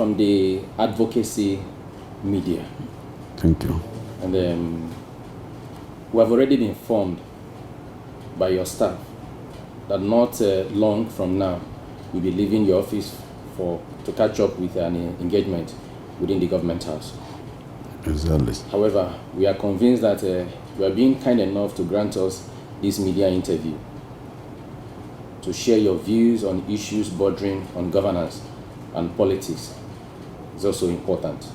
from the advocacy media. Thank you. And we have already been informed by your staff that not long from now, you'll be leaving your office to catch up with an engagement within the government house. Exactly. However, we are convinced that you are being kind enough to grant us this media interview to share your views on issues bordering on governance and politics. It's also important.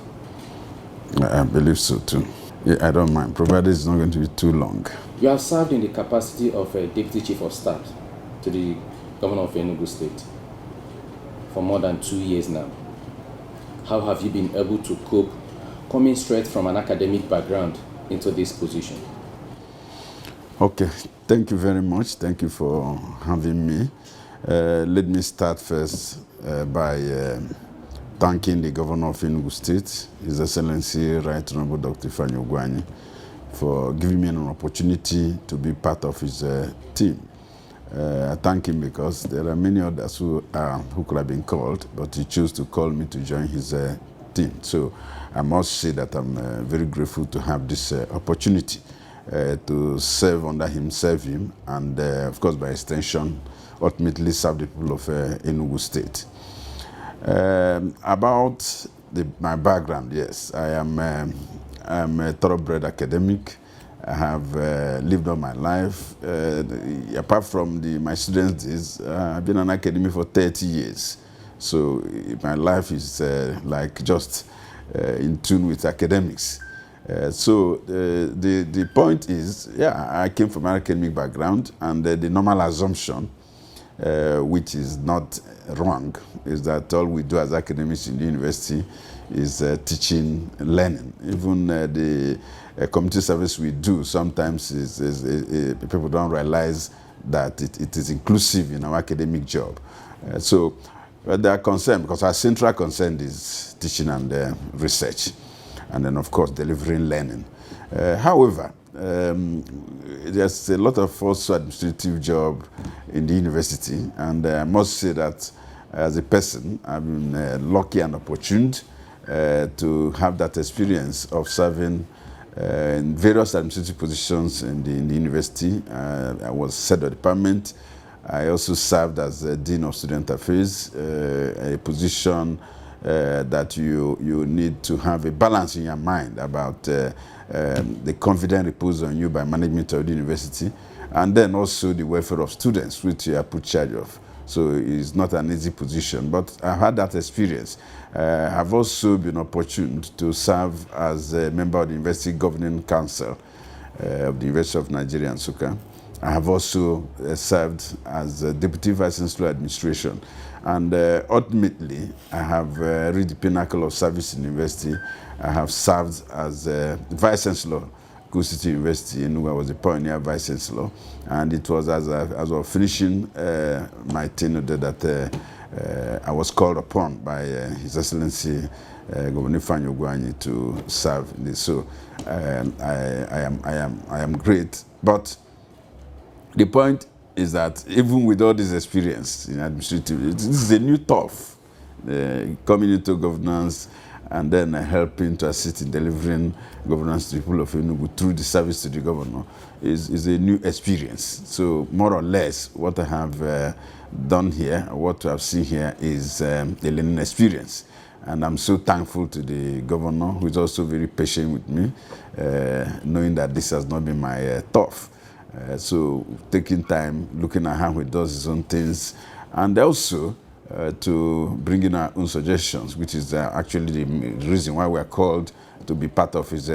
I believe so too. Yeah, I don't mind, provided it's not going to be too long. You have served in the capacity of a Deputy Chief of Staff to the Governor of Enugu State for more than 2 years now. How have you been able to cope coming straight from an academic background into this position? Okay, thank you very much. Thank you for having me. Let me start first by thanking the Governor of Enugu State, His Excellency Right Honorable Dr. Ifeanyi Ugwuanyi, for giving me an opportunity to be part of his team. I thank him because there are many others who could have been called, but he chose to call me to join his team. So I must say that I'm very grateful to have this opportunity to serve under him, serve him, and of course by extension, ultimately serve the people of Enugu State. About my background, yes, I'm a thoroughbred academic. I have lived all my life. Apart from my students' days, I've been an academic for 30 years. So my life is like just in tune with academics. So the point is, yeah, I came from an academic background, and the normal assumption, which is not wrong, is that all we do as academics in the university is teaching, learning. Even the community service we do sometimes people don't realize that it is inclusive in our academic job. So they are concerned because our central concern is teaching and research, and then of course delivering learning. However, there's a lot of also administrative job in the university, and I must say that as a person, I've been lucky and opportune to have that experience of serving in various administrative positions in the university. I was head of department. I also served as Dean of Student Affairs, a position that you need to have a balance in your mind about the confidence reposed on you by management of the university, and then also the welfare of students, which you are put charge of. So it's not an easy position, but I've had that experience. I've also been opportune to serve as a member of the University Governing Council of the University of Nigeria, Nsukka. I have also served as a Deputy Vice Chancellor Administration. And ultimately, I have reached the pinnacle of service in the university. I have served as Vice Chancellor, Ugwu City University. Enugu. I was a pioneer Vice Chancellor. And it was as I was finishing my tenure that I was called upon by His Excellency Governor Ifeanyi Ugwuanyi to serve in this. So I am great. But the point is that even with all this experience in administrative, this is a new turf. Coming into governance and then helping to assist in delivering governance to the people of Enugu through the service to the governor is a new experience. So more or less what I have done here, what I have seen here is a learning experience. And I'm so thankful to the governor, who is also very patient with me, knowing that this has not been my turf. So taking time, looking at how he does his own things, and also to bring in our own suggestions, which is actually the reason why we are called to be part of his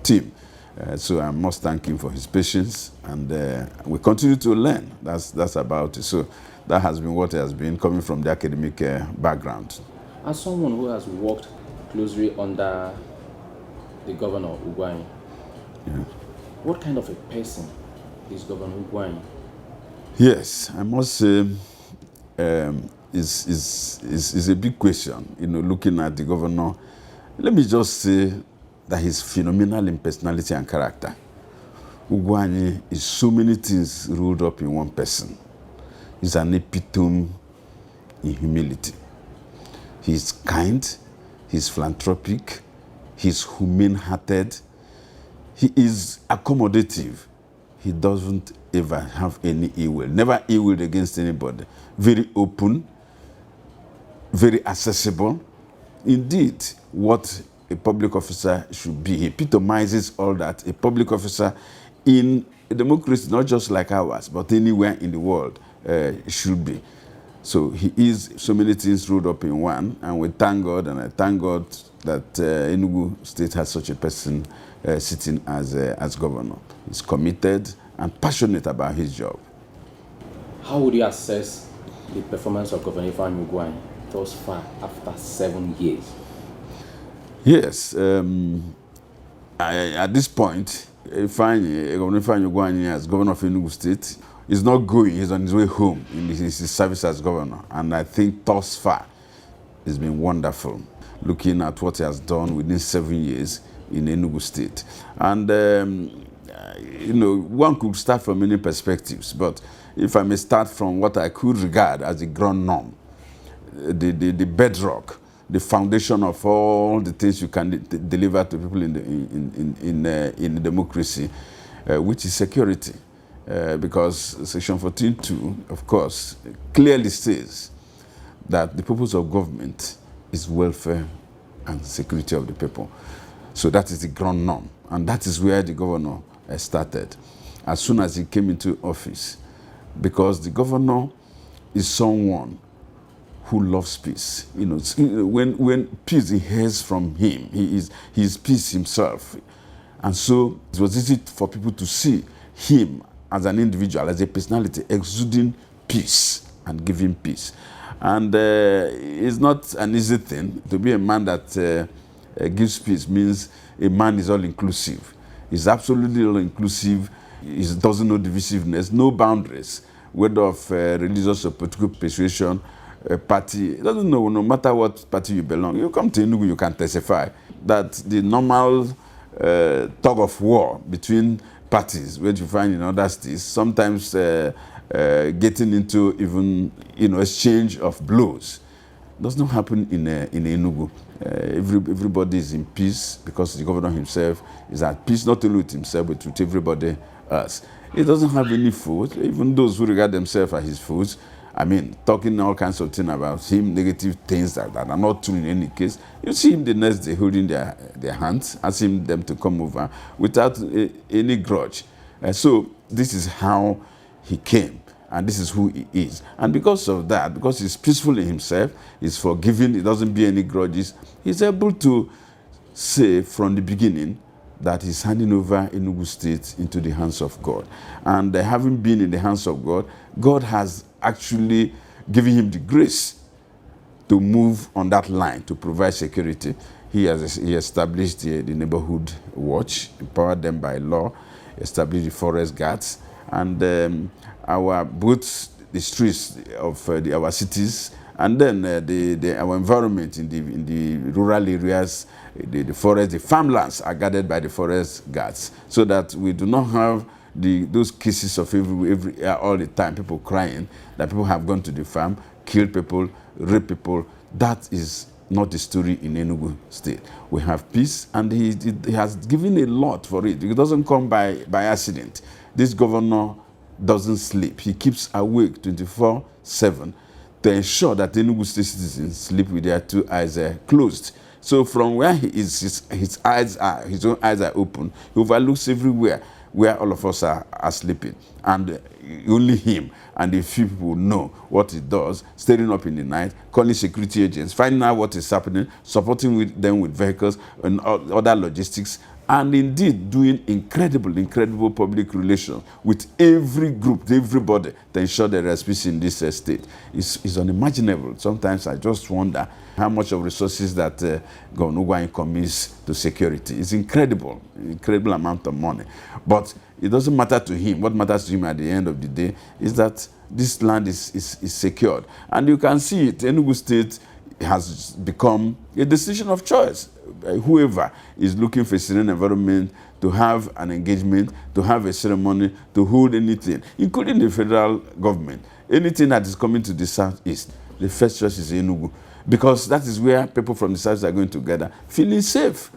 team. So I must thank him for his patience, and we continue to learn. That's about it. So that has been what has been coming from the academic background. As someone who has worked closely under the Governor Ugwuanyi, yeah. What kind of a person is Governor Ugwuanyi? Yes, I must say it's a big question, looking at the governor. Let me just say that he's phenomenal in personality and character. Ugwuanyi is so many things rolled up in one person. He's an epitome in humility. He's kind, he's philanthropic, he's humane-hearted, he is accommodative. He doesn't ever have any ill will, never ill will against anybody. Very open, very accessible. Indeed, what a public officer should be. He epitomizes all that a public officer in a democracy, not just like ours, but anywhere in the world, should be. So he is so many things rolled up in one, and we thank God, and I thank God that Enugu State has such a person sitting as governor. He's committed and passionate about his job. How would you assess the performance of Governor Ifeanyi Ugwuanyi thus far after 7 years? Yes, at this point, Governor Ifeanyi Ugwuanyi, as governor of Enugu State, is not going. He's on his way home in his service as governor. And I think thus far, it's been wonderful, looking at what he has done within 7 years in Enugu State. And, you know, one could start from many perspectives, but if I may start from what I could regard as the ground norm, the bedrock, the foundation of all the things you can deliver to people in democracy, which is security. Because Section 14.2, of course, clearly says that the purpose of government is welfare and security of the people. So that is the ground norm, and that is where the governor started as soon as he came into office, because the governor is someone who loves peace. You know, when peace hears from him, he is peace himself, and so it was easy for people to see him as an individual, as a personality, exuding peace and giving peace. And it's not an easy thing. To be a man that gives peace means a man is all-inclusive. He's absolutely all-inclusive. He doesn't know divisiveness, no boundaries, whether of religious or political persuasion, party. It doesn't know, no matter what party you belong. You come to Enugu, you can testify that the normal tug of war between parties, which you find in other states, sometimes getting into even, you know, exchange of blows, does not happen in Enugu. Everybody is in peace because the governor himself is at peace, not only with himself, but with everybody else. He doesn't have any foes, even those who regard themselves as his foes. I mean, talking all kinds of things about him, negative things that are not true in any case. You see him the next day holding their hands, asking them to come over without any grudge. So this is how he came, and this is who he is. And because of that, because he's peaceful in himself, he's forgiving, he doesn't bear any grudges, he's able to say from the beginning that he's handing over Enugu State into the hands of God. And having been in the hands of God, God has actually given him the grace to move on that line, to provide security. He established the neighborhood watch, empowered them by law, established the forest guards, and both the streets of our cities, and then our environment in the rural areas, the forest, the farmlands are guarded by the forest guards, so that we do not have those cases of all the time, people crying that people have gone to the farm, killed people, raped people. That is not the story in Enugu State. We have peace, and he has given a lot for it. It doesn't come by accident. This governor doesn't sleep. He keeps awake 24/7 to ensure that Enugu State citizens sleep with their two eyes closed. So from where he is, his own eyes are open. He overlooks everywhere where all of us are sleeping. And only him and a few people know what he does, staying up in the night, calling security agents, finding out what is happening, supporting them with vehicles and other logistics, and indeed doing incredible public relations with every group, everybody, to ensure there is peace in this state. It's unimaginable. Sometimes I just wonder how much of resources that Governor Ugwuanyi commits to security. It's incredible amount of money. But it doesn't matter to him. What matters to him at the end of the day is that this land is secured. And you can see it. Enugu State has become a decision of choice. Whoever is looking for a serene environment, to have an engagement, to have a ceremony, to hold anything, including the federal government, anything that is coming to the southeast, the first choice is Enugu. because that is where people from the south are going together, feeling safe.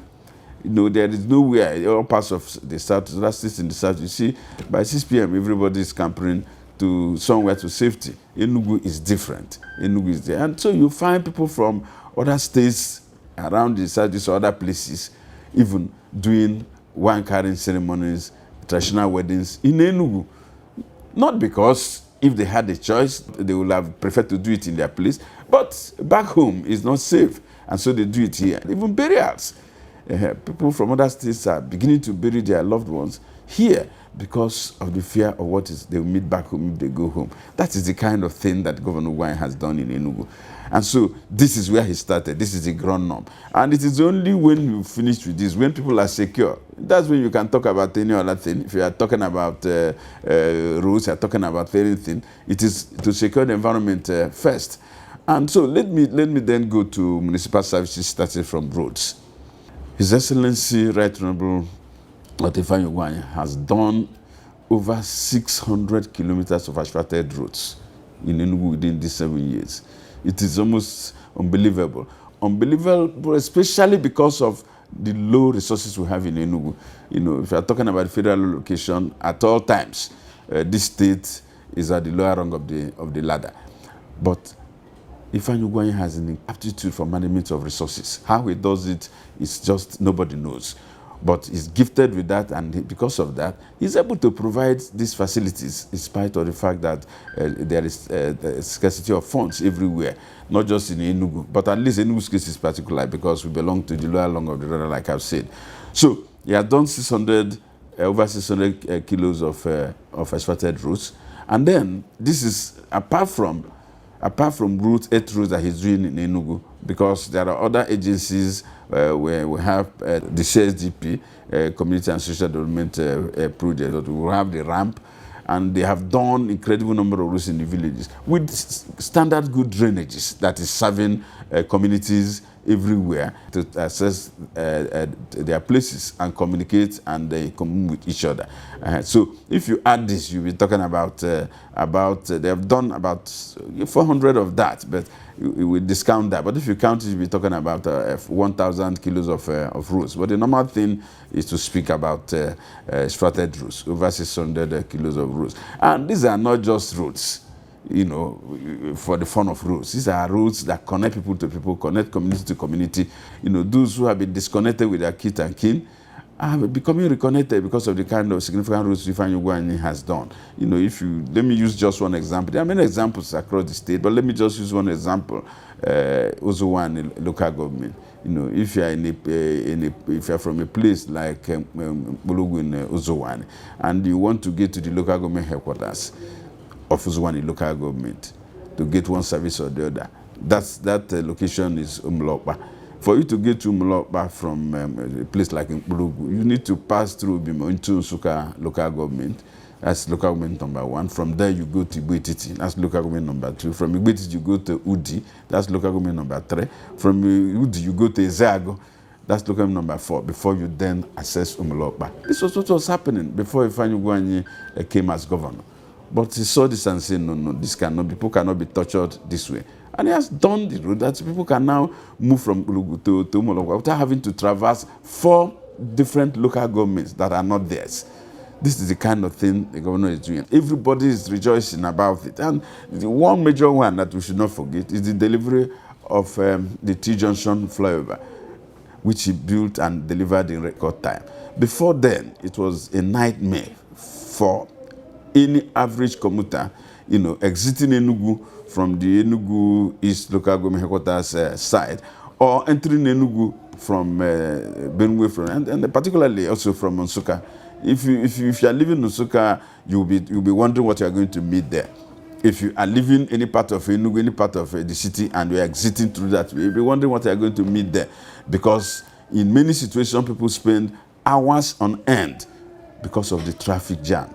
You know, there is nowhere, all parts of the south, that states in the south, you see, by 6 p.m., everybody is scampering to somewhere to safety. Enugu is different. Enugu is there. And so you find people from other states around the south, these other places, even doing wine carrying ceremonies, traditional weddings in Enugu. Not because if they had a choice, they would have preferred to do it in their place, but back home is not safe, and so they do it here. Even burials. People from other states are beginning to bury their loved ones here because of the fear of what is they will meet back home if they go home. That is the kind of thing that Governor Ugwuanyi has done in Enugu. And so this is where he started. This is the ground norm. And it is only when you finish with this, when people are secure, that's when you can talk about any other thing. If you are talking about rules, you are talking about anything, it is to secure the environment first. And so let me then go to municipal services, starting from roads. His Excellency, Right Honorable Ifeanyi Ugwuanyi has done over 600 kilometers of asphalted roads in Enugu within these 7 years. It is almost unbelievable. Unbelievable, especially because of the low resources we have in Enugu. You know, if you are talking about federal allocation, at all times, this state is at the lower rung of the ladder. But Ifeanyi Ugwuanyi has an aptitude for management of resources. How he does it is just nobody knows. But he's gifted with that, and because of that, he's able to provide these facilities in spite of the fact that there is a scarcity of funds everywhere, not just in Enugu, but at least Enugu's case is particular because we belong to the lower lung of the river, like I've said. So he has done over 600 kilos of asphalted roads, and then this is apart from routes, 8 routes that he's doing in Enugu, because there are other agencies where we have the CSDP, Community and Social Development Project, that we have the ramp, and they have done incredible number of roads in the villages with standard good drainages that is serving communities everywhere to access their places and communicate and commune with each other. So if you add this, you'll be talking about they have done about 400 of that, but we will discount that. But if you count it, you'll be talking about 1,000 kilos of roads. But the normal thing is to speak about asphalted roads, over 600 kilos of roads. And these are not just roads, you know, for the fun of roads. These are roads that connect people to people, connect community to community. You know, those who have been disconnected with their kith and kin are becoming reconnected because of the kind of significant roads Ifeanyi Ugwuanyi has done. You know, let me use just one example. There are many examples across the state, but let me just use one example. Ugwuanyi local government. You know, if you are if you are from a place like Ugwuanyi in Ugwuanyi, and you want to get to the local government headquarters of Ugwuanyi local government to get one service or the other, that location is Umlokpa. For you to get to Umlokpa from a place like Ugwuanyi, you need to pass through Bimo into Nsukka local government. That's local government number 1. From there you go to Igwetiti. That's local government number 2. From Igwetiti you go to Udi. That's local government number 3. From Udi you go to Ezeago. That's local government number 4. Before you then access Umlokpa. This was what was happening before Ifeanyi Ugwuanyi came as governor. But he saw this and said, no, people cannot be tortured this way. And he has done the road that people can now move from Ulugu to Umlokpa without having to traverse 4 different local governments that are not theirs. This is the kind of thing the governor is doing. Everybody is rejoicing about it. And the one major one that we should not forget is the delivery of the T-Junction flyover, which he built and delivered in record time. Before then, it was a nightmare for any average commuter, you know, exiting Enugu from the Enugu East local government headquarters side, or entering Enugu from Benue, and particularly also from Nsukka. If you are living in Nsukka, you'll be wondering what you are going to meet there. If you are living any part of Enugu, any part of the city, and you are exiting through that, you'll be wondering what you are going to meet there, because in many situations people spend hours on end because of the traffic jam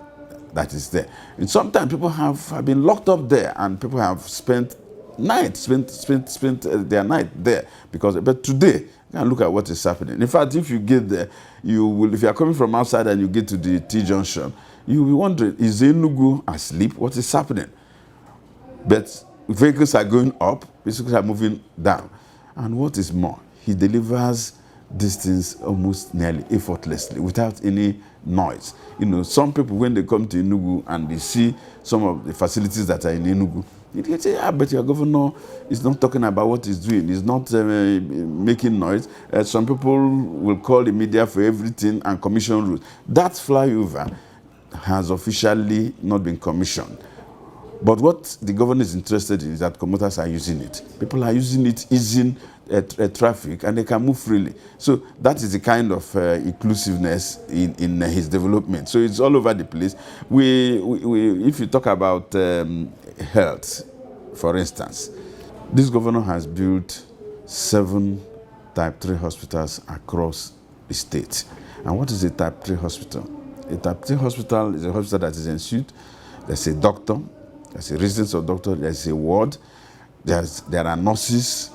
that is there. And sometimes people have been locked up there, and people have spent their night there but today you can look at what is happening. In fact, if you get there, if you are coming from outside and you get to the T-Junction, you will be wondering, is Enugu asleep? What is happening? But vehicles are going up, vehicles are moving down. And what is more, he delivers these things almost nearly effortlessly, without any noise. You know, some people, when they come to Enugu and they see some of the facilities that are in Enugu, they say, but your governor is not talking about what he's doing. He's not making noise. Some people will call the media for everything and commission rules. That flyover has officially not been commissioned. But what the governor is interested in is that commuters are using it. People are using it, easing traffic, and they can move freely. So that is the kind of inclusiveness in his development. So it's all over the place. If you talk about health, for instance, this governor has built 7 type 3 hospitals across the state. And what is a type 3 hospital? A type 3 hospital is a hospital that is ensuite. There's a doctor, there's a residence of doctor, there's a ward, there are nurses,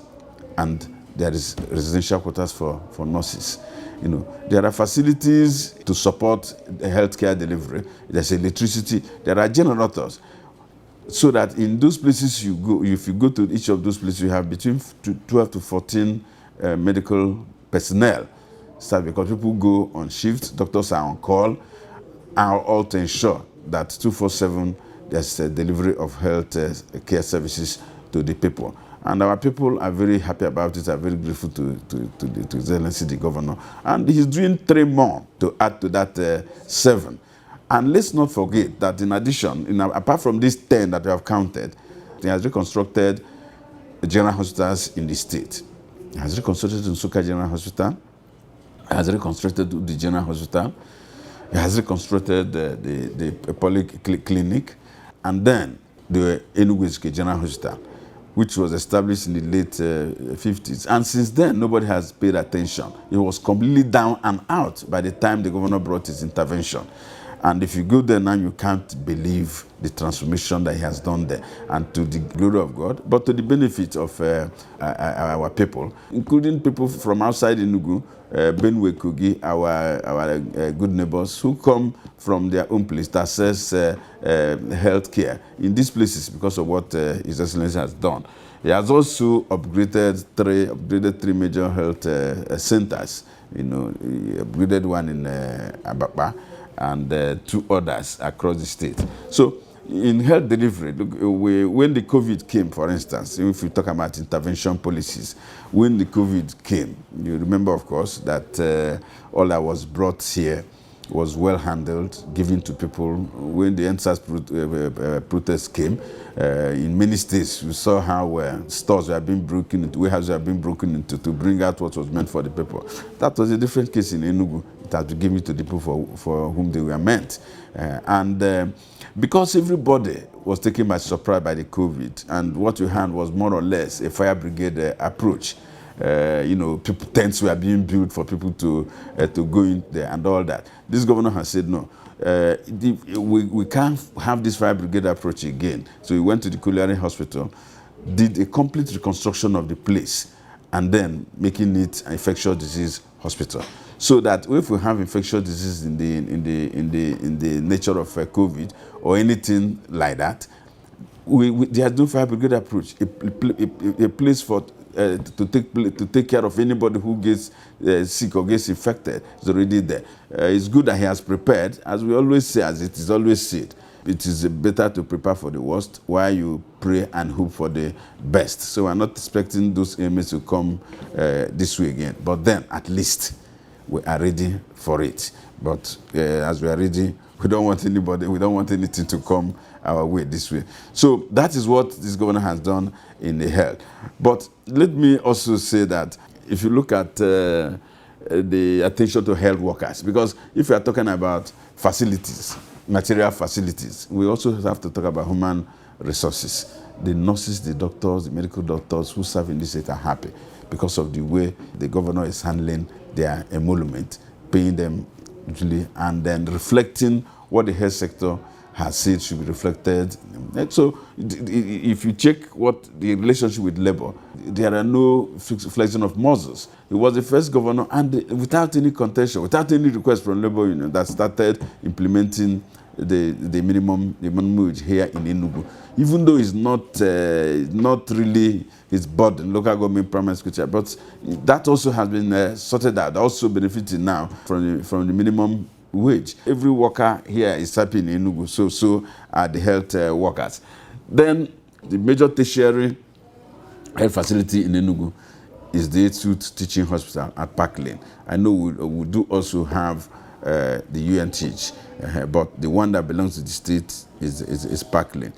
and there is residential quarters for nurses. You know, there are facilities to support the healthcare delivery. There's electricity. There are generators, so that in those places you go, if you go to each of those places, you have between 12 to 14 medical personnel staff, because people go on shift, doctors are on call, and all to ensure that 24/7 there's a delivery of health care services to the people. And our people are very happy about it, are very grateful to His Excellency the Governor. And he's doing 3 more to add to that 7. And let's not forget that in addition, apart from these 10 that we have counted, he has reconstructed general hospitals in the state. He has reconstructed the Nsukka General Hospital. He has reconstructed the General Hospital. He has reconstructed the polyclinic. And then the Enugu General Hospital, which was established in the late 50s. And since then, nobody has paid attention. It was completely down and out by the time the governor brought his intervention. And if you go there now, you can't believe the transformation that he has done there. And to the glory of God, but to the benefit of our people, including people from outside Enugu, Benue, Kogi, our good neighbors who come from their own place to access health care in these places because of what His Excellency has done. He has also upgraded three major health centers. You know, he upgraded one in Abapa and 2 others across the state. So in health delivery, when the COVID came, for instance, if we talk about intervention policies, when the COVID came, you remember, of course, that all that was brought here was well handled, given to people. When the NSAS protests came, in many states, we saw how stores were being broken into, warehouses were being broken into to bring out what was meant for the people. That was a different case in Enugu. It has been given to the people for whom they were meant. Because everybody was taken by surprise by the COVID, and what we had was more or less a fire brigade approach. You know, tents were being built for people to go in there and all that. This governor has said no. We can't have this fire brigade approach again. So he went to the Culinary Hospital, did a complete reconstruction of the place, and then making it an infectious disease hospital. So that if we have infectious disease in the nature of COVID or anything like that, there is no fire brigade approach. A place for to take care of anybody who gets sick or gets infected is already there. It's good that he has prepared, as we always say, as it is always said. It is better to prepare for the worst while you pray and hope for the best. So we're not expecting those ailments to come this way again. But then, at least, we are ready for it. But as we are ready, we don't want anything to come our way this way. So that is what this governor has done in the health. But let me also say that if you look at the attention to health workers, because if we are talking about facilities, material facilities, we also have to talk about human resources. The nurses, the doctors, the medical doctors who serve in this state are happy because of the way the governor is handling their emolument, paying them usually, and then reflecting what the health sector has said should be reflected. And so if you check what the relationship with labor, there are no flexion of muscles. He was the first governor, and without any contention, without any request from labor union, that started implementing the minimum wage here in Enugu, even though it's not really his burden, local government primary school teacher, but that also has been sorted out, also benefiting now from the minimum wage. Every worker here is happy in Enugu, so are the health workers. Then the major tertiary health facility in Enugu is the Chieft Teaching Hospital at Park Lane. I know we do also have the UNTH, but the one that belongs to the state is Park Lane.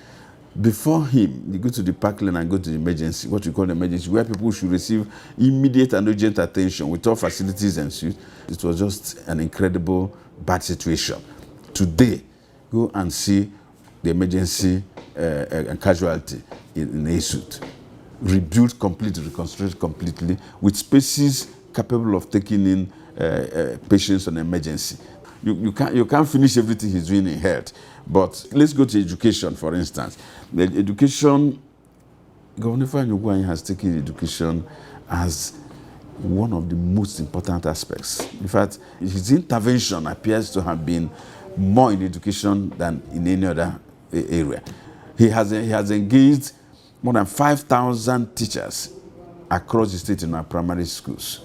Before him, you go to the Park Lane and go to the emergency, what we call the emergency, where people should receive immediate and urgent attention with all facilities and suits. It was just an incredible bad situation. Today, go and see the emergency and casualty in a suit. Rebuilt completely, reconstructed completely, with spaces capable of taking in patients on emergency. You can't finish everything he's doing in health. But let's go to education, for instance. The education, Governor Ifeanyi Ugwuanyi has taken education as one of the most important aspects. In fact, his intervention appears to have been more in education than in any other area. He has engaged more than 5,000 teachers across the state in our primary schools.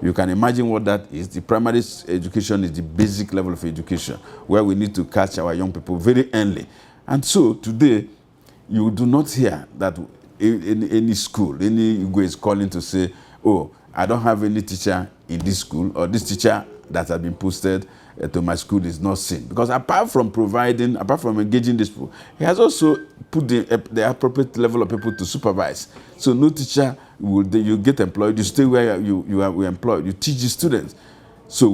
You can imagine what that is. The primary education is the basic level of education where we need to catch our young people very early. And so today, you do not hear that any school, any Igwe is calling to say, oh, I don't have any teacher in this school, or this teacher that has been posted to my school is not seen. Because apart from engaging these people, he has also put the appropriate level of people to supervise. So no teacher you get employed, you stay where you are employed, you teach the students. So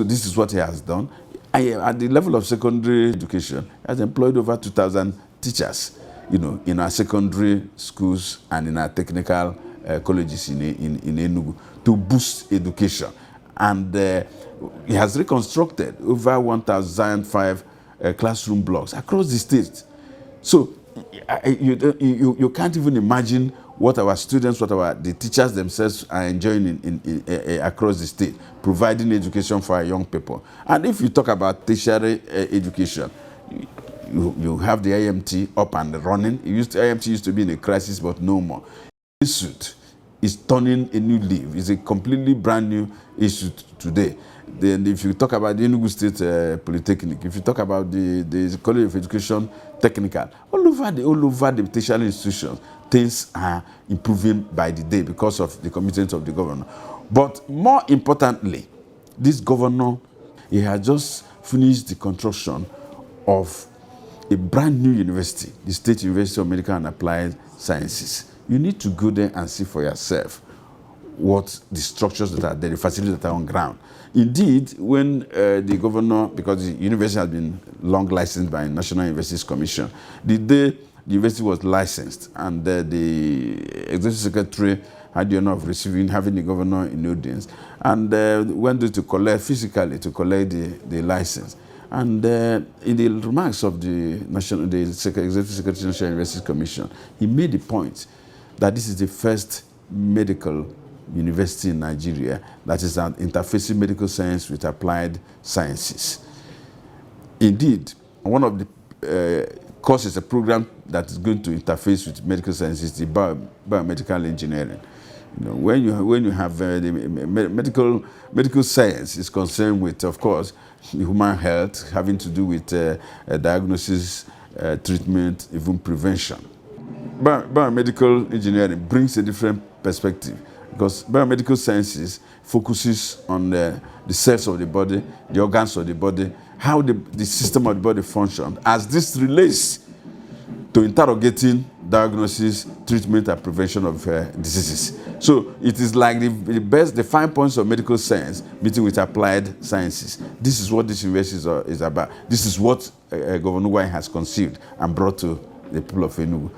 this is what he has done. At the level of secondary education, he has employed over 2,000 teachers, in our secondary schools and in our technical colleges in Enugu to boost education. And he has reconstructed over 1,005 classroom blocks across the state. So you can't even imagine what our students, the teachers themselves are enjoying across the state, providing education for our young people. And if you talk about tertiary education, you have the IMT up and running. IMT used to be in a crisis, but no more. This suit is turning a new leaf. It's a completely brand new issue today. Then if you talk about the Enugu State Polytechnic, if you talk about the College of Education Technical, all over the tertiary institutions, things are improving by the day because of the commitment of the governor. But more importantly, this governor, he has just finished the construction of a brand new university, the State University of Medical and Applied Sciences. You need to go there and see for yourself what the structures that are there, the facilities that are on ground. Indeed, when the governor, because the university has been long licensed by National Universities Commission, the day the university was licensed and the executive secretary had the honor of having the governor in audience, and went there to collect the license. And in the remarks of the executive secretary of the National Universities Commission, he made the point that this is the first medical university in Nigeria that is interfacing medical science with applied sciences. Indeed, one of the courses, a program that is going to interface with medical sciences, is the biomedical engineering. When you have the medical science is concerned with, of course, human health, having to do with diagnosis, treatment, even prevention. Biomedical engineering brings a different perspective, because biomedical sciences focuses on the cells of the body, the organs of the body, how the system of the body functions, as this relates to interrogating diagnosis, treatment, and prevention of diseases. So it is like the fine points of medical science meeting with applied sciences. This is what this university is about. This is what Governor Ugwuanyi has conceived and brought to the people of Enugu.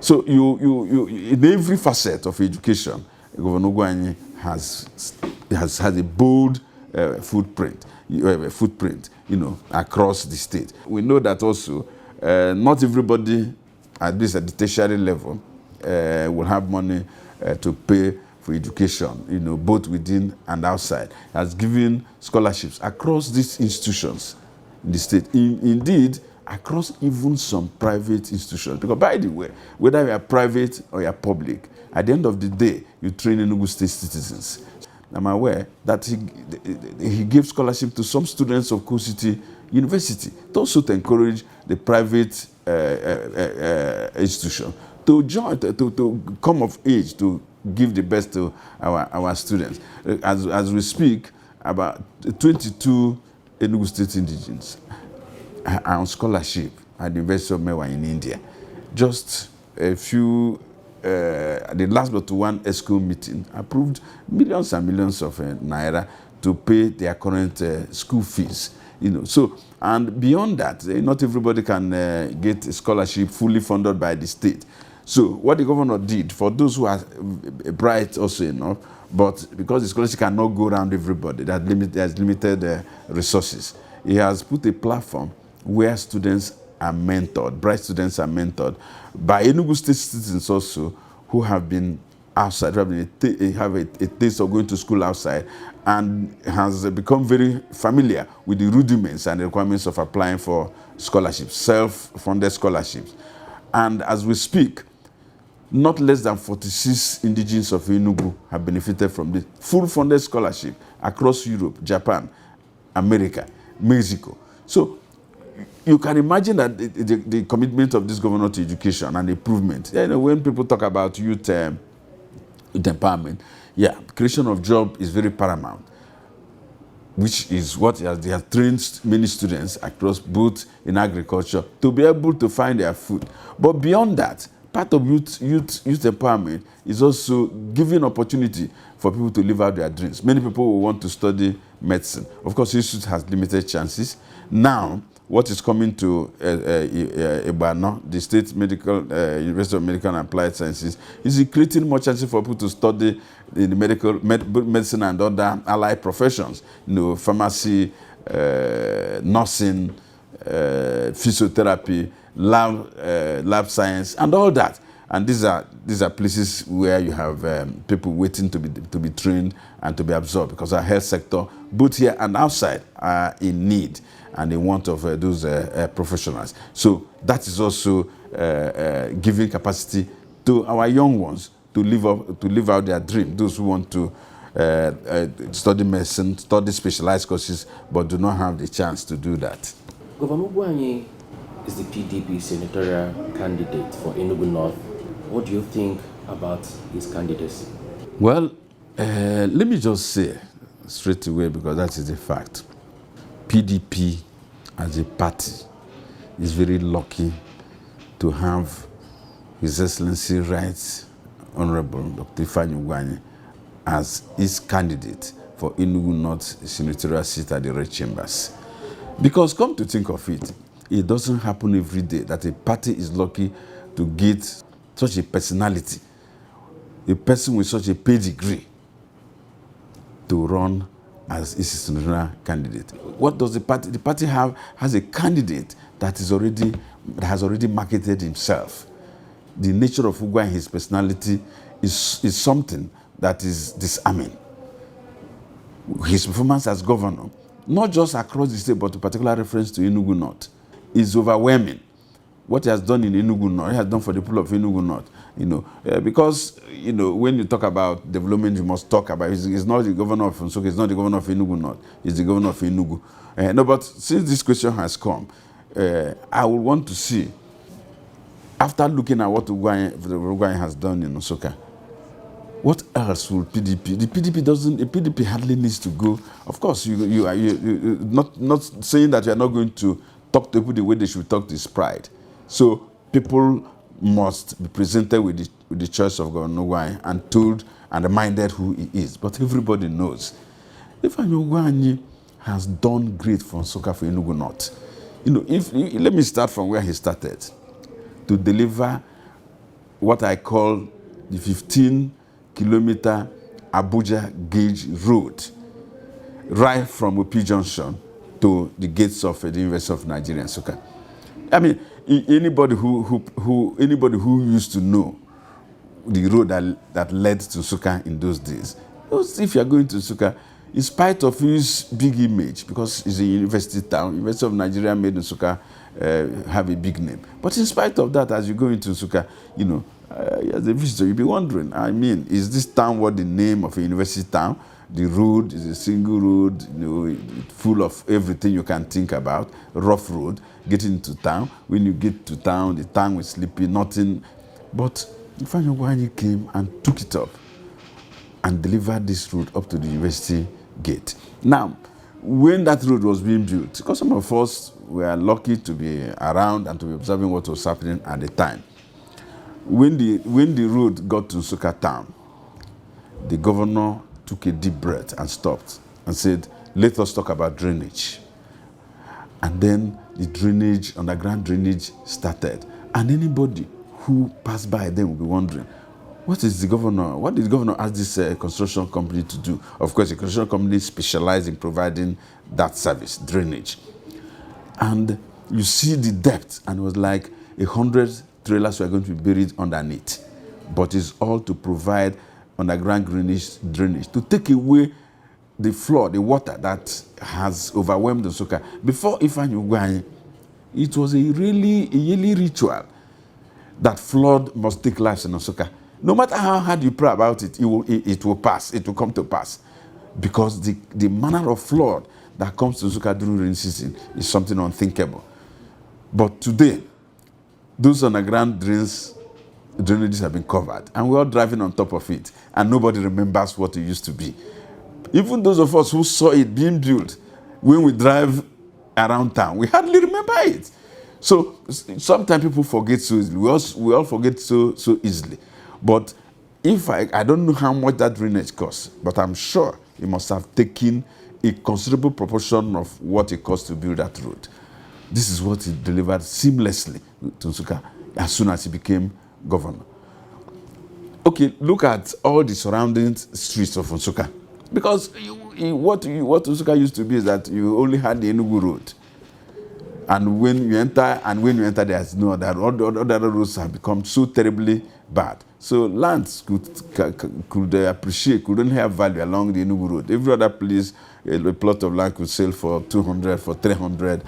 So you in every facet of education, Governor Ugwuanyi has had a bold footprint, across the state. We know that also not everybody, at least at the tertiary level, will have money to pay for education, both within and outside. Has given scholarships across these institutions, in the state. Indeed, across even some private institutions. Because by the way, whether you are private or you are public, at the end of the day, you train Enugu State citizens. I'm aware that he gave scholarship to some students of Coast City University, also to encourage the private institution to join, to come of age, to give the best to our students. As we speak, about 22 Enugu State indigenes are on scholarship at the University of Mewa in India. Just a few, the last but one ESCO meeting approved millions and millions of naira to pay their current school fees. So, and beyond that, not everybody can get a scholarship fully funded by the state. So what the governor did, for those who are bright also enough, but because the scholarship cannot go around everybody, there's limited resources, he has put a platform where students are mentored, bright students are mentored by Enugu State citizens also who have been outside, who have a taste of going to school outside, and has become very familiar with the rudiments and the requirements of applying for scholarships, self-funded scholarships. And as we speak, not less than 46 indigenes of Enugu have benefited from the full-funded scholarship across Europe, Japan, America, Mexico. So you can imagine that the commitment of this governor to education and improvement. When people talk about youth empowerment, creation of job is very paramount, which is what they have trained many students across both in agriculture to be able to find their food. But beyond that, part of youth empowerment is also giving opportunity for people to live out their dreams. Many people will want to study medicine. Of course, institute has limited chances. Now, what is coming to Ibano, the State Medical University of Medical and Applied Sciences, is creating more chances for people to study in the medicine and other allied professions, pharmacy, nursing, physiotherapy, lab science, and all that. And these are places where you have people waiting to be trained and to be absorbed, because our health sector, both here and outside, are in need and in want of those professionals. So that is also giving capacity to our young ones to live out their dream. Those who want to study medicine, study specialized courses, but do not have the chance to do that. Governor Ugwuanyi is the PDP senatorial candidate for Enugu North. What do you think about his candidacy? Well, let me just say straight away, because that is the fact. PDP as a party is very lucky to have His Excellency Right Honorable Dr. Ifeanyi Ugwuanyi as his candidate for Enugu North Senatorial seat at the Red Chambers. Because come to think of it, it doesn't happen every day that a party is lucky to get such a personality, a person with such a pedigree, to run as its senatorial candidate. What does the party? The party has a candidate that has already marketed himself. The nature of Ugwuanyi, his personality, is something that is disarming. His performance as governor, not just across the state, but with particular reference to Enugu North, is overwhelming. What he has done in Enugu North, he has done for the people of Enugu North. Because when you talk about development, you must talk about. He's not the governor of Nsukka, he's not the governor of Enugu North, he's the governor of Enugu. No, but since this question has come, I would want to see, after looking at what Ugwuanyi has done in Nsukka, what else will PDP? The PDP hardly needs to go. Of course, you are not saying that you are not going to talk to people the way they should talk to his pride. So people must be presented with the choice of Governor Ugwuanyi and told and reminded who he is. But everybody knows. Ifeanyi Ugwuanyi has done great for Nsukka, for Enugu North. Let me start from where he started, to deliver what I call the 15-kilometer Abuja gauge road, right from Opi Junction to the gates of the University of Nigeria, Nsukka. I mean, anybody who used to know the road that led to Nsukka in those days, if you are going to Nsukka, in spite of his big image, because it's a university town, University of Nigeria made Nsukka have a big name. But in spite of that, as you go into Nsukka, as a visitor, you'll be wondering, I mean, is this town what the name of a university town? The road is a single road, full of everything you can think about, rough road, getting into town. When you get to town, the town was sleepy, nothing. But Ifeanyi Ugwuanyi came and took it up and delivered this road up to the university gate. Now, when that road was being built, because some of us were lucky to be around and to be observing what was happening at the time, when the road got to Nsukka town, the governor took a deep breath and stopped and said, let us talk about drainage. And then the drainage, underground drainage started. And anybody who passed by them will be wondering, what did the governor ask this construction company to do? Of course, the construction company specialized in providing that service, drainage. And you see the depth, and it was like 100 trailers were going to be buried underneath. But it's all to provide underground drainage to take away the flood, the water that has overwhelmed the Nsukka. Before Ifeanyi Ugwuanyi, it was a yearly ritual that flood must take lives in Nsukka. No matter how hard you pray about it, it will pass. It will come to pass. Because the manner of flood that comes to Nsukka during rainy season is something unthinkable. But today, those underground drainages have been covered, and we're all driving on top of it, and nobody remembers what it used to be. Even those of us who saw it being built, when we drive around town, we hardly remember it. So sometimes people forget so easily. We all forget so easily. But if I don't know how much that drainage costs, but I'm sure it must have taken a considerable proportion of what it cost to build that road. This is what he delivered seamlessly to Nsukka as soon as he became governor. Okay, look at all the surrounding streets of Nsukka. Because what Nsukka used to be is that you only had the Enugu road. And when you enter, there's no other. All the other roads have become so terribly bad. So lands could appreciate, could only have value along the Enugu road. Every other place, a plot of land could sell for 200, for 300.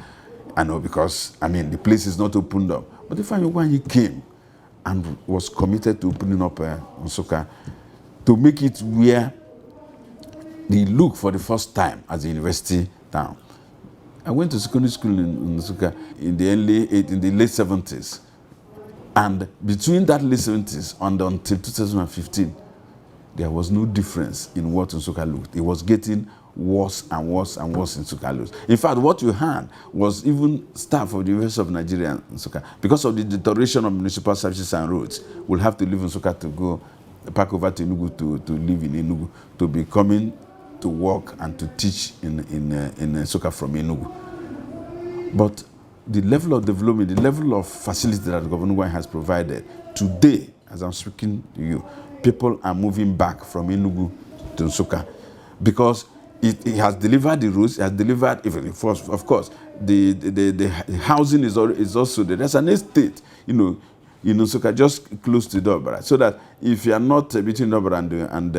I know, because, I mean, the place is not opened up. But Ifeanyi Ugwuanyi came and was committed to opening up Nsukka to make it where they look for the first time as a university town. I went to secondary school in Nsukka in the late 70s. And between that late 70s and until 2015, there was no difference in what Nsukka looked. It was getting worse and worse and worse in Nsukka. In fact, what you had was even staff of the University of Nigeria in Nsukka, because of the deterioration of municipal services and roads, will have to leave Nsukka to go back over to Enugu to live in Enugu, to be coming to work and to teach in Nsukka from Enugu. But the level of development, the level of facility that Governor Ugwuanyi has provided, today, as I'm speaking to you, people are moving back from Enugu to Nsukka because it has delivered the roads, it has delivered, of course, the housing is also there. There's an estate, in Nsukka, just close to Dobra, so that if you are not between Dobra and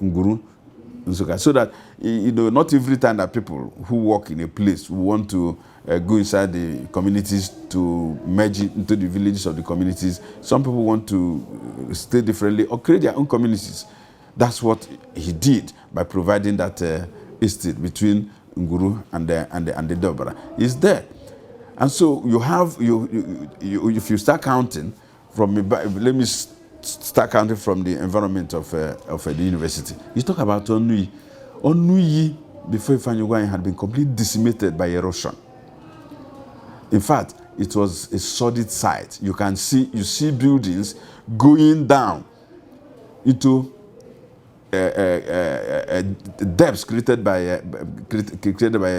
Nguru, Nsukka, so that not every time that people who work in a place who want to go inside the communities to merge into the villages of the communities, some people want to stay differently or create their own communities. That's what he did by providing that estate between Nguru and the Dobra. It's there, and so you have if you start counting from, let me start counting from the environment of the university. You talk about Onuyi. Onuyi, before Ifeanyi Ugwuanyi, had been completely decimated by erosion. In fact, it was a sordid sight. You see buildings going down into depths created by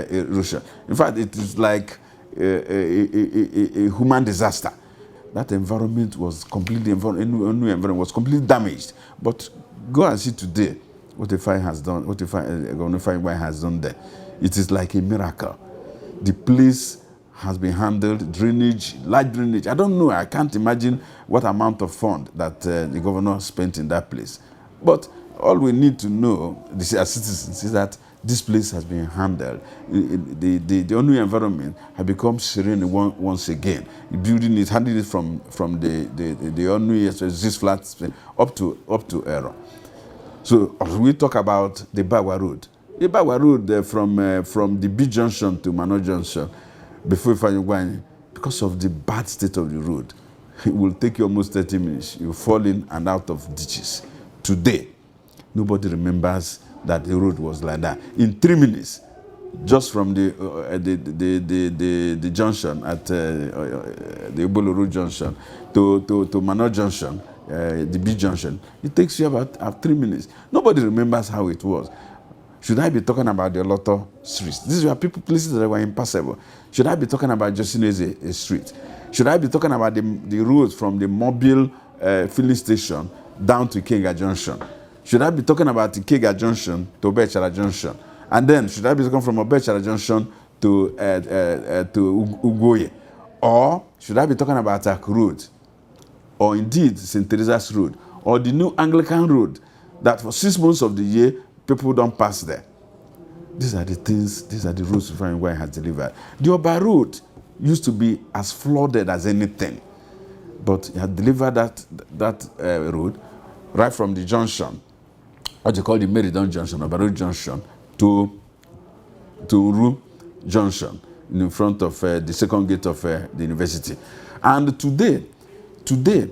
erosion. In fact, it is like a human disaster. That environment was completely damaged. But go and see today what Ifeanyi has done, what Governor Ifeanyi has done there. It is like a miracle. The place has been handled, drainage, large drainage. I don't know, I can't imagine what amount of fund that the governor spent in that place. But All we need to know, as citizens, is that this place has been handled. The Onu environment has become serene once again. Building it, handling it from the Onu this flat up to Ero. So we talk about the Bagua Road. The Bagua Road from the B junction to Mano junction, before Ifeanyi, because of the bad state of the road, it will take you almost 30 minutes. You fall in and out of ditches. Today, nobody remembers that the road was like that. In 3 minutes, just from the junction at the Ubolo Road junction to Mano junction, the B junction, it takes you about 3 minutes. Nobody remembers how it was. Should I be talking about the Lotto streets? These were places that were impassable. Should I be talking about Josineze street? Should I be talking about the roads from the Mobile filling station down to Ikenga Junction? Should I be talking about the Ikenga Junction to Obechara Junction? And then should I be talking from Obechara Junction to Ugwuanyi? Or should I be talking about Ak Road? Or indeed St. Teresa's Road? Or the new Anglican Road that for 6 months of the year, people don't pass there? These are the things, these are the roads Ifeanyi has delivered. The Oba Road used to be as flooded as anything, but he had delivered that road right from the junction, what you call the Meridon Junction, Oba Road Junction, to Uru Junction, in front of the second gate of the university. And today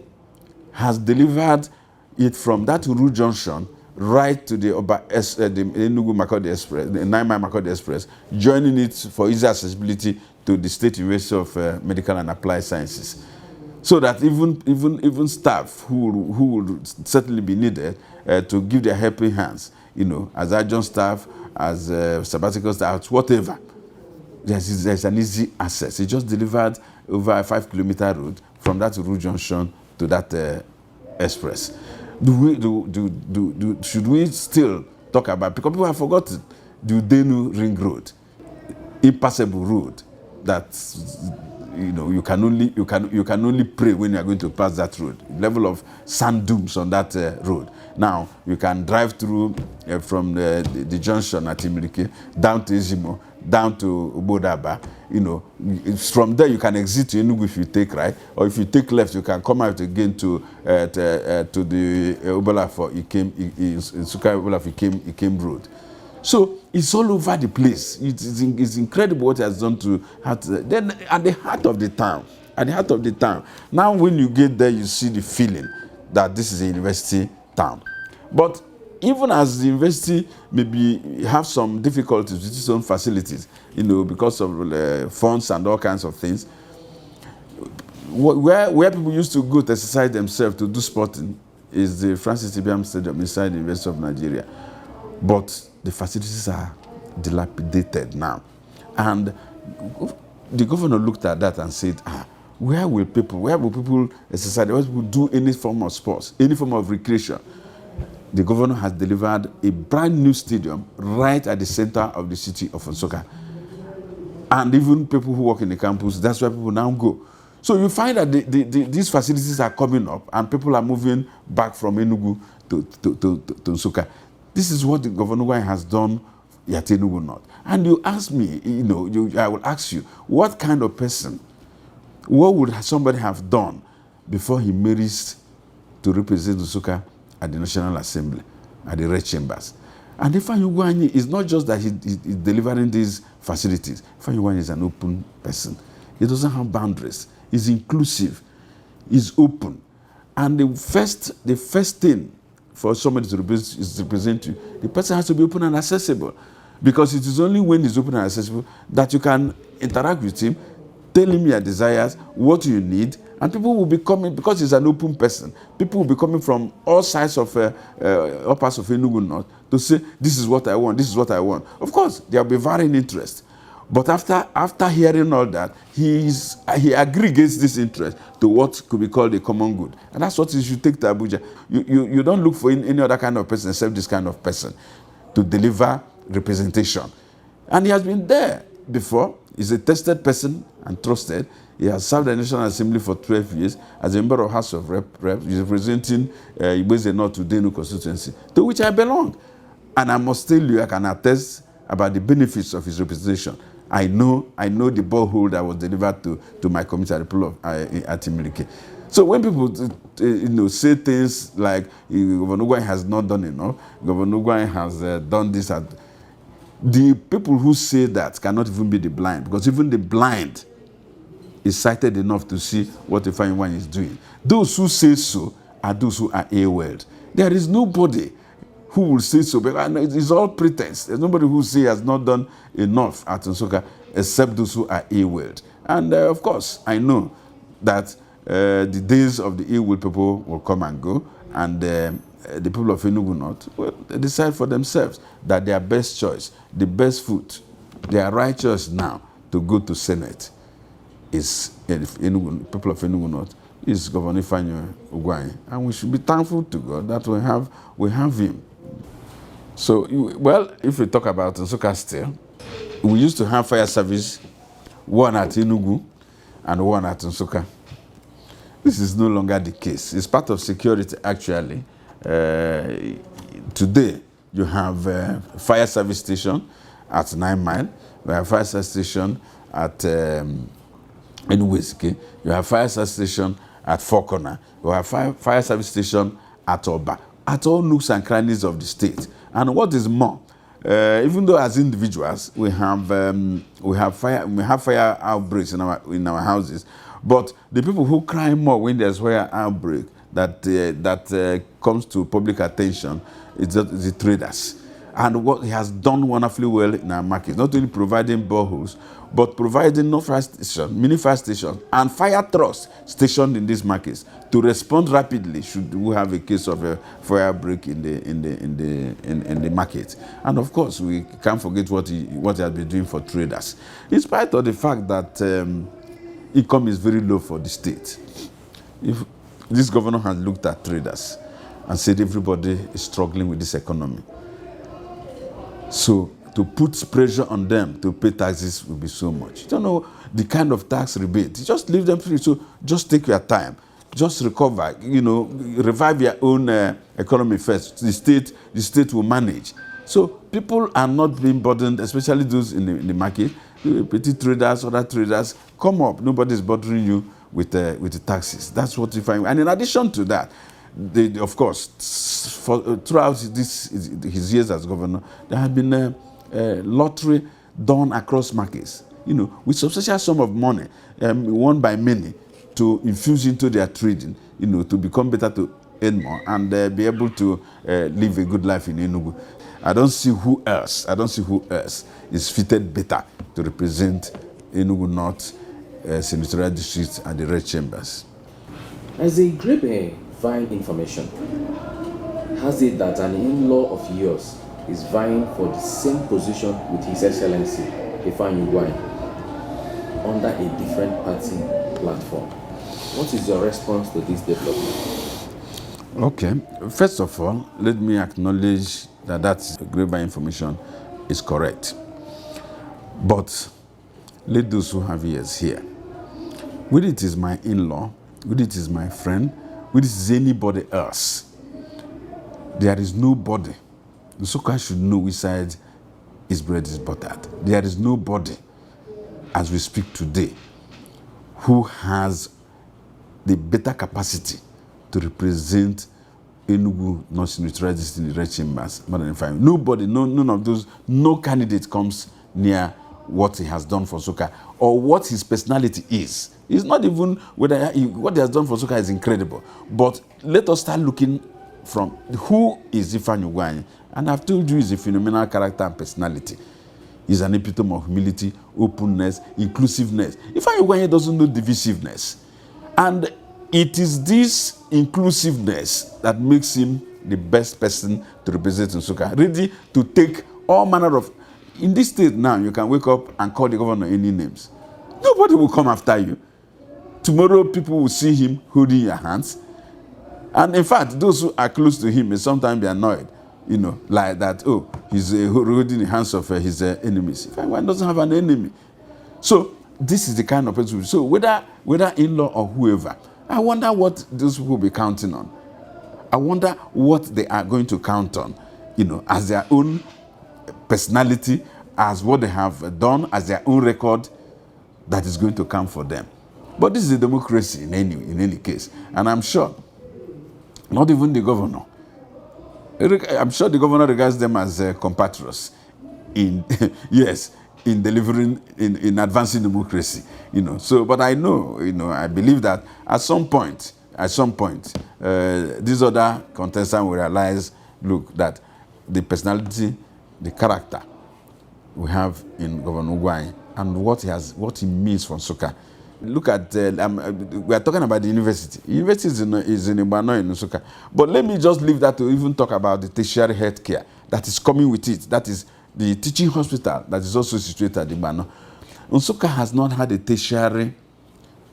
has delivered it from that Uru Junction right to the Enugu Makurdi Express, the 9-mile Makurdi Express, joining it for easy accessibility to the State University of Medical and Applied Sciences. So that even staff who would certainly be needed to give their helping hands, as adjunct staff, as sabbatical staff, whatever, there's an easy access. It just delivered over a 5-kilometer road from that Uru Junction to that express. Should we still talk about, because people have forgotten, the Udenu Ring Road, impassable road that you can only pray when you are going to pass that road. Level of sand dunes on that road. Now you can drive through from the junction at Imilike down to Izimo, down to Ubodaba. From there you can exit to Enugu if you take right, or if you take left, you can come out again to the Ubola for Nsuka Ubola for Ikem Road. So it's all over the place. It's incredible what it has done to then at the heart of the town. At the heart of the town. Now when you get there, you see the feeling that this is a university town. But even as the university maybe have some difficulties with its own facilities, because of funds and all kinds of things, where people used to go to exercise themselves to do sporting is the Francis Ibiam Stadium inside the University of Nigeria. But the facilities are dilapidated now. And the governor looked at that and said, where will people exercise, where will people do any form of sports, any form of recreation? The governor has delivered a brand new stadium right at the center of the city of Nsukka. And even people who work in the campus, that's where people now go. So you find that these facilities are coming up and people are moving back from Enugu to Nsukka. This is what the governor has done at Enugu North. And you ask me, I will ask you, what kind of person, what would somebody have done before he marries to represent Nsukka at the National Assembly, at the Red Chambers? And Ifeanyi Ugwuanyi is not just that he's delivering these facilities. Ifeanyi Ugwuanyi is an open person. He doesn't have boundaries. He's inclusive. He's open. And the first thing for somebody to represent you, the person has to be open and accessible. Because it is only when he's open and accessible that you can interact with him, tell him your desires, what you need, and people will be coming, because he's an open person, people will be coming from all sides of all parts of Enugu North to say, this is what I want, this is what I want. Of course, there will be varying interests. But after hearing all that, he aggregates this interest to what could be called a common good. And that's what you should take to Abuja. You don't look for any other kind of person except this kind of person to deliver representation. And he has been there before. He's a tested person and trusted. He has served the National Assembly for 12 years as a member of House of Reps. He's representing Ugwuanyi North to Enugu constituency, to which I belong. And I must tell you, I can attest about the benefits of his representation. I know the borehole that was delivered to my community at the pool of Atimilike. So when people say things like Governor Ugwuanyi has not done enough, Governor Ugwuanyi has done this, the people who say that cannot even be the blind, because even the blind is sighted enough to see what Ifeanyi is doing. Those who say so are those who are A-word. There is nobody who will say so, but it's all pretense. There's nobody who say has not done enough at Nsukka except those who are A-word. And of course, I know that the days of the A-word people will come and go, and the people of Enugu North will decide for themselves that their best choice, the best foot, their right choice now to go to Senate is people of Enugu North is Governor Ifeanyi Ugwuanyi, and we should be thankful to God that we have him. So, well, if we talk about Nsukka still, we used to have fire service, one at Enugu and one at Nsukka. This is no longer the case. It's part of security, actually. Today, you have fire service station at 9 Mile. We have fire service station at Enugu. You have fire service station at Four Corner. You have fire service station at Oba. At all nooks and crannies of the state. And what is more, even though as individuals we have fire outbreaks in our houses, but the people who cry more when there's fire outbreak that comes to public attention is the traders. And what he has done wonderfully well in our market, not only providing boreholes, but providing no fire station, mini fire stations, and fire trucks stationed in these markets to respond rapidly should we have a case of a fire break in the market. And of course, we can't forget what he has been doing for traders, in spite of the fact that income is very low for the state. If this governor has looked at traders and said everybody is struggling with this economy, so to put pressure on them to pay taxes will be so much. You don't know the kind of tax rebate. Just leave them free. So just take your time. Just recover. Revive your own economy first. The state will manage. So people are not being burdened, especially those in the market. Petty traders, other traders, come up. Nobody is bothering you with the taxes. That's what you find. And in addition to that, of course, throughout his years as governor, there have been lottery done across markets, with substantial sum of money won by many to infuse into their trading, to become better, to earn more, and be able to live a good life in Enugu. I don't see who else is fitted better to represent Enugu North Senatorial District and the Red Chambers. As a grape vine information, has it that an in-law of yours is vying for the same position with His Excellency Ifeanyi Ugwuanyi under a different party platform? What is your response to this development? Okay, first of all, let me acknowledge that grapevine information is correct. But let those who have ears hear. Whether it is my in-law, whether it is my friend, whether it is anybody else, there is nobody. The Nsukka should know which side his bread is buttered. There is nobody, as we speak today, who has the better capacity to represent Enugu North Senatorial District in the Red Chambers more than Ifeanyi. Nobody, none of those, no candidate comes near what he has done for Nsukka or what his personality is. It's not even whether what he has done for Nsukka is incredible. But let us start looking from who is Ifeanyi Ugwuanyi. And I've told you he's a phenomenal character and personality. He's an epitome of humility, openness, inclusiveness. Ifeanyi Ugwuanyi doesn't know divisiveness. And it is this inclusiveness that makes him the best person to represent Nsukka, ready to take all manner of... In this state now, you can wake up and call the governor any names. Nobody will come after you. Tomorrow, people will see him holding your hands. And in fact, those who are close to him may sometimes be annoyed, like that, he's holding the hands of his enemies. Ifeanyi doesn't have an enemy. So, this is the kind of person. So whether in-law or whoever, I wonder what those people will be counting on. I wonder what they are going to count on, as their own personality, as what they have done, as their own record that is going to come for them. But this is a democracy in any case. And I'm sure, not even the governor, I'm sure the governor regards them as compatriots in, yes, in delivering, in advancing democracy, So, but I know, I believe that at some point, these other contestants will realize, look, that the personality, the character we have in Governor Ugwuanyi and what he means for Nsukka. Look at, we are talking about the university. University is in Igbano in Nsukka. But let me just leave that to even talk about the tertiary healthcare that is coming with it. That is the teaching hospital that is also situated at Igbano. Nsukka has not had a tertiary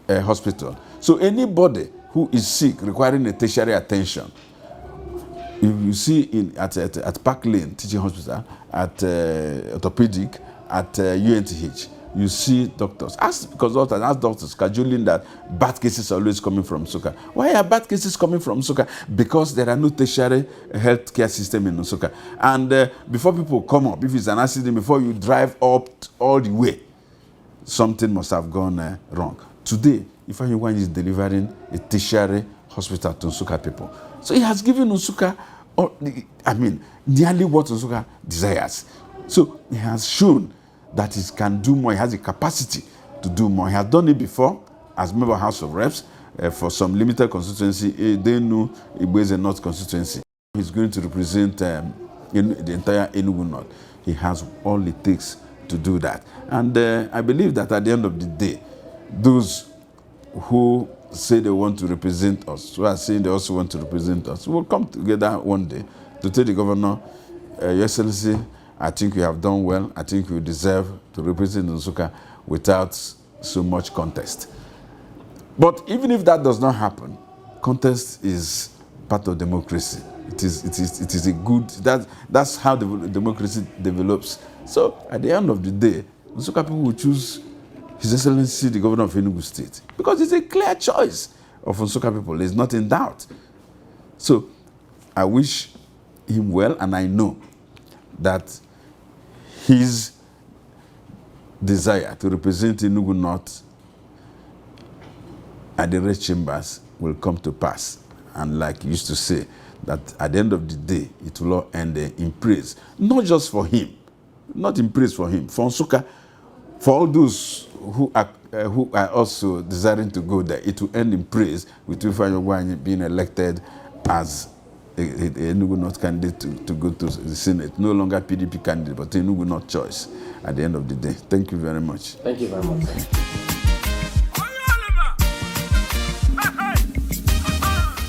hospital. So anybody who is sick requiring a tertiary attention, if you see at Park Lane Teaching Hospital, at orthopedic, at UNTH, you see doctors. Ask doctors scheduling that bad cases are always coming from Nsukka. Why are bad cases coming from Nsukka? Because there are no tertiary healthcare system in Nsukka. And before people come up, if it's an accident, before you drive up all the way, something must have gone wrong. Today, Ifeanyi is delivering a tertiary hospital to Nsukka people. So he has given Nsukka, nearly what Nsukka desires. So he has shown that he can do more. He has the capacity to do more. He has done it before as member of House of Reps for some limited constituency. They know Igboeze North constituency. He's going to represent the entire Enugu North. He has all it takes to do that. And I believe that at the end of the day, those who say they want to represent us, who are saying they also want to represent us, will come together one day to tell the governor, Your Excellency, I think you have done well. I think you deserve to represent Nsukka without so much contest. But even if that does not happen, contest is part of democracy. It is a good, that's how the democracy develops. So at the end of the day, Nsukka people will choose His Excellency the Governor of Enugu State because it's a clear choice of Nsukka people. There's not in doubt. So I wish him well, and I know that his desire to represent Enugu North at the red chambers will come to pass. And like he used to say, that at the end of the day, it will all end in praise. Not just for him, not in praise for him, for Nsukka, for all those who are also desiring to go there, it will end in praise with Ifeanyi being elected as a Enugu North candidate to go to the Senate. No longer PDP candidate, but Enugu North choice at the end of the day. Thank you very much. Thank you very much.